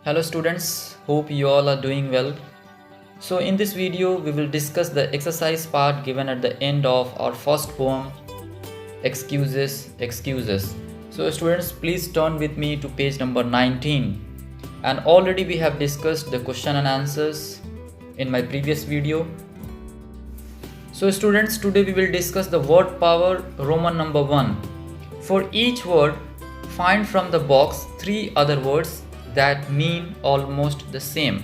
Hello students, hope you all are doing well. So in this video we will discuss the exercise part given at the end of our first poem, Excuses, Excuses. So students, please turn with me to page number 19. And already we have discussed the question and answers in my previous video. So students, today we will discuss the word power Roman number 1. For each word, find from the box 3 other words that mean almost the same.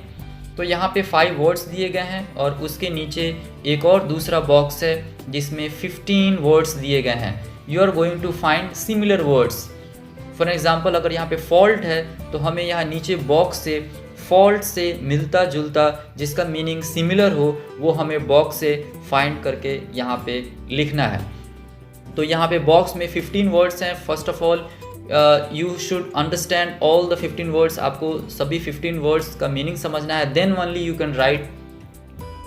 तो यहाँ पे 5 words दिए गए हैं और उसके नीचे एक और दूसरा बॉक्स है जिसमें 15 वर्ड्स दिए गए हैं. You are going to find similar words. For example, अगर यहाँ पे फॉल्ट है तो हमें यहाँ नीचे बॉक्स से फॉल्ट से मिलता जुलता जिसका मीनिंग सिमिलर हो वो हमें बॉक्स से फाइंड करके यहाँ पे लिखना है. तो यहाँ पे बॉक्स में 15 वर्ड्स हैं. First of all you should understand all the 15 words. आपको सभी 15 वर्ड्स का मीनिंग समझना है. Then only you can write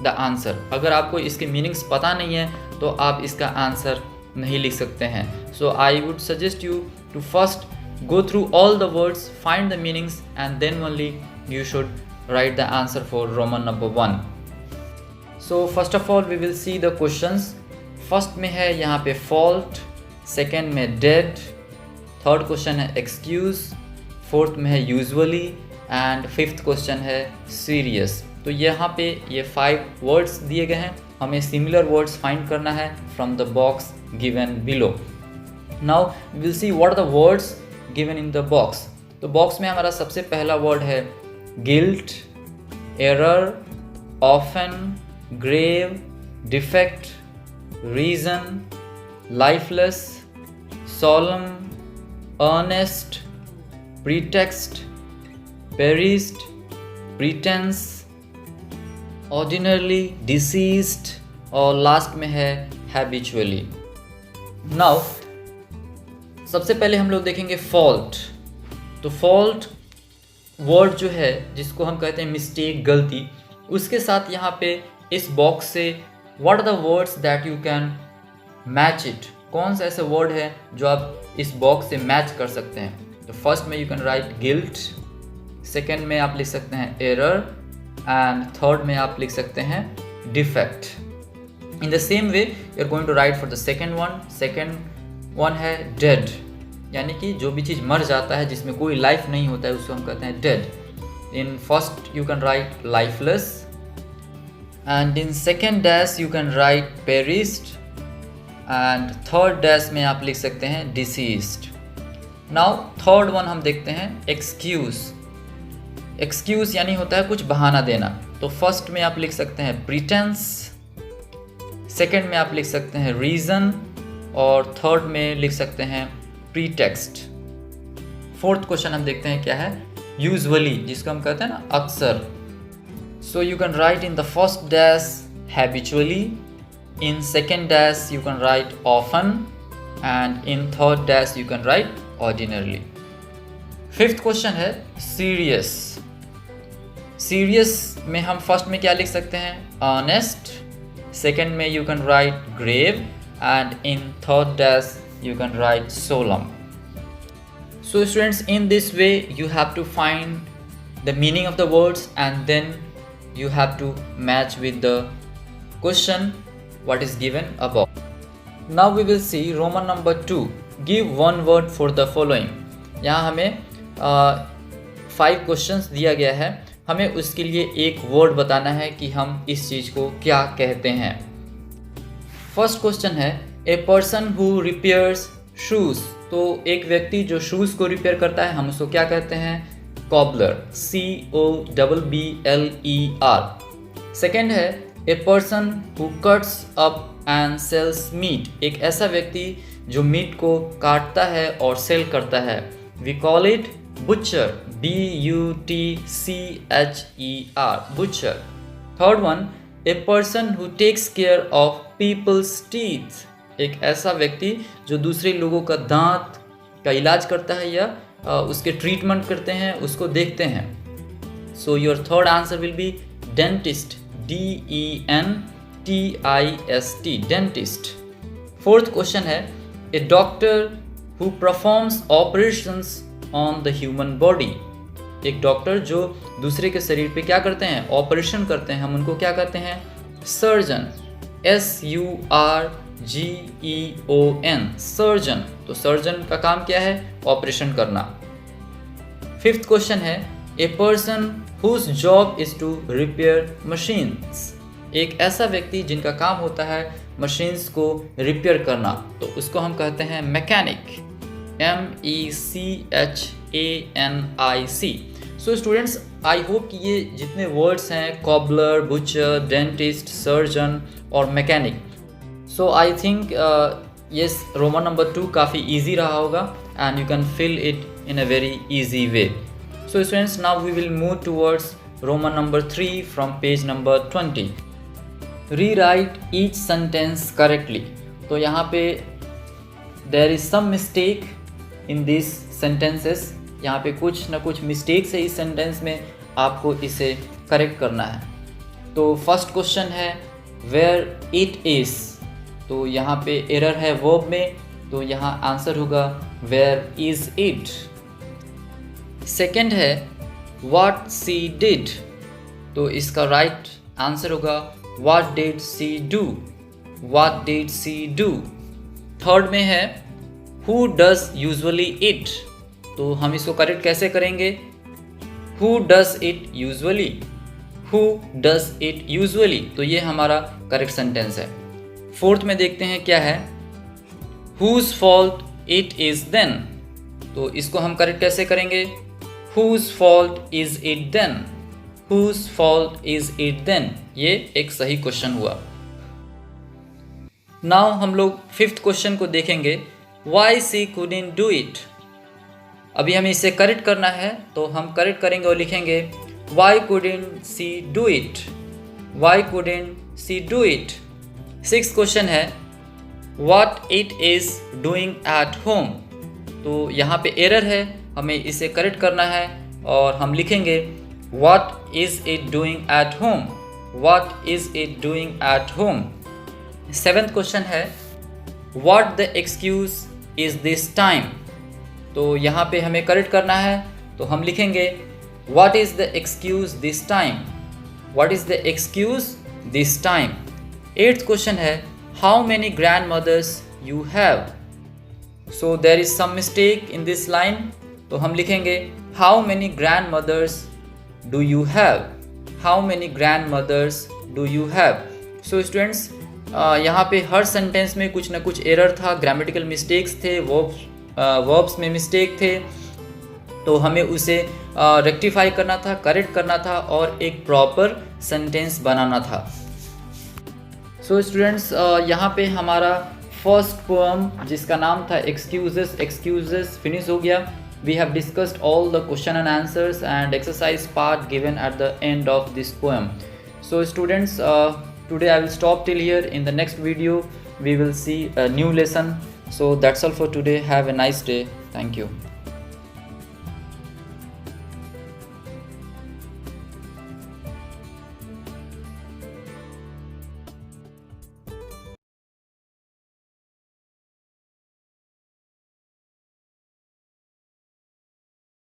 the answer. अगर आपको इसके मीनिंग्स पता नहीं है तो आप इसका आंसर नहीं लिख सकते हैं. So I would suggest you to first go through all the words, find the meanings, and then only you should write the answer for Roman number 1. So first of all we will see the questions. First में है यहाँ पे fault, second में dead, third question है excuse, fourth में है usually, and fifth question है serious. तो यहाँ पे ये 5 words दिए गए हैं. हमें similar words find करना है from the box given below. Now we will see what are the words given in the box. तो बॉक्स में हमारा सबसे पहला वर्ड है guilt, error, often, grave, defect, reason, lifeless, solemn, earnest, pretext, persist, pretence, ordinarily, deceased और last में है habitually. Now सबसे पहले हम लोग देखेंगे फॉल्ट. तो फॉल्ट वर्ड जो है जिसको हम कहते हैं मिस्टेक, गलती, उसके साथ यहाँ पे इस बॉक्स से what are the words that you can match it. कौन सा ऐसे वर्ड है जो आप इस बॉक्स से मैच कर सकते हैं. तो फर्स्ट में you can right guilt, second में आप लिख सकते हैं एरर एंड थर्ड में आप लिख सकते हैं defect. In the same way you are going to write for the second one. Second one है डेड, यानी कि जो भी चीज़ मर जाता है जिसमें कोई लाइफ नहीं होता है उसको हम कहते हैं dead. In first you can right lifeless and in second dash you can right perished and third dash में आप लिख सकते हैं डिसीज्ड. नाउ थर्ड वन हम देखते हैं एक्सक्यूज. एक्सक्यूज यानी होता है कुछ बहाना देना. तो फर्स्ट में आप लिख सकते हैं प्रीटेंस, सेकेंड में आप लिख सकते हैं रीज़न और थर्ड में लिख सकते हैं प्रीटेक्स्ट. फोर्थ क्वेश्चन हम देखते हैं क्या है यूजुअली, जिसको हम कहते हैं ना अक्सर. So you can write in the first dash habitually, in second dash you can write often and in third dash you can write ordinarily. Fifth question है सीरियस. सीरियस में हम फर्स्ट में क्या लिख सकते हैं ऑनेस्ट, सेकेंड में you can write grave and in third dash you can write solemn. So students, in this way you have to find the meaning of the words and then you have to match with the question what is given above. Now we will see Roman number 2. Give one word for the following. यहाँ हमें 5 questions दिया गया है. हमें उसके लिए एक word बताना है कि हम इस चीज़ को क्या कहते हैं. फर्स्ट क्वेश्चन है a person who repairs shoes. तो एक व्यक्ति जो शूज़ को रिपेयर करता है हम उसको क्या कहते हैं कॉबलर, COBBLER. सेकेंड है a person who cuts up and sells meat. एक ऐसा व्यक्ति जो मीट को काटता है और सेल करता है. We call it butcher, BUTCHER, butcher. Third one a person who takes care of people's teeth. एक ऐसा व्यक्ति जो दूसरे लोगों का दांत का इलाज करता है या उसके ट्रीटमेंट करते हैं, उसको देखते हैं. So your third answer will be dentist, DENTIST, dentist. Fourth question है a doctor who performs operations on the human body. एक डॉक्टर जो दूसरे के शरीर पे क्या करते हैं, ऑपरेशन करते हैं, हम उनको क्या कहते हैं, सर्जन। SURGEON, surgeon. तो सर्जन का काम क्या है, ऑपरेशन करना। फिफ्थ क्वेश्चन है, a person whose job is to repair machines, एक ऐसा व्यक्ति जिनका काम होता है मशीन्स को रिपेयर करना, तो उसको हम कहते हैं mechanic, MECHANIC। So students, I hope कि ये जितने वर्ड्स हैं, कॉबलर, बुचर, डेंटिस्ट, सर्जन और mechanic, so I think yes Roman number 2 काफ़ी ईजी रहा होगा and you can fill it in a very easy way. So students, now we will move towards Roman number 3 from page number 20. Rewrite each sentence correctly. तो यहाँ पे there is some mistake in these sentences. यहाँ पे कुछ ना कुछ mistakes है इस sentence में, आपको इसे correct करना है। तो first question है where it is, तो यहाँ पे error है verb में, तो यहाँ आंसर होगा where is it। सेकेंड है what she did, तो इसका राइट आंसर होगा what did she do, what did she do। Third में है who does usually it, तो हम इसको करेक्ट कैसे करेंगे, who does it usually, who does it usually, तो ये हमारा करेक्ट सेंटेंस है। फोर्थ में देखते हैं क्या है, whose fault it is then, तो इसको हम करेक्ट कैसे करेंगे, whose fault is it then, whose fault is it then, ये एक सही क्वेश्चन हुआ। नाउ हम लोग फिफ्थ क्वेश्चन को देखेंगे, why she couldn't do it। अभी हमें इसे करेक्ट करना है, तो हम करेक्ट करेंगे और लिखेंगे why couldn't she do it, why couldn't she do it। Sixth question है what it is doing at home, तो यहाँ पे एरर है, हमें इसे करेक्ट करना है और हम लिखेंगे what is it doing at home, what is it doing at home। Seventh question है what the excuse is this time, तो यहाँ पे हमें करेक्ट करना है, तो हम लिखेंगे what is the excuse this time, what is the excuse this time। Eighth question है how many grandmothers you have, so there is some mistake in this line, तो हम लिखेंगे how many grandmothers do you have, how many grandmothers do you have। so students, यहाँ पे हर sentence में कुछ ना कुछ एरर था, ग्रामेटिकल मिस्टेक्स थे, वर्ब्स में मिस्टेक थे, तो हमें उसे रेक्टिफाई करना था, करेक्ट करना था और एक प्रॉपर सेंटेंस बनाना था। सो स्टूडेंट्स, यहाँ पे हमारा फर्स्ट पोएम जिसका नाम था एक्सक्यूजेस फिनिश हो गया। We have discussed all the question and answers and exercise part given at the end of this poem. So students, today I will stop till here. In the next video we will see a new lesson. So that's all for today. Have a nice day. Thank you.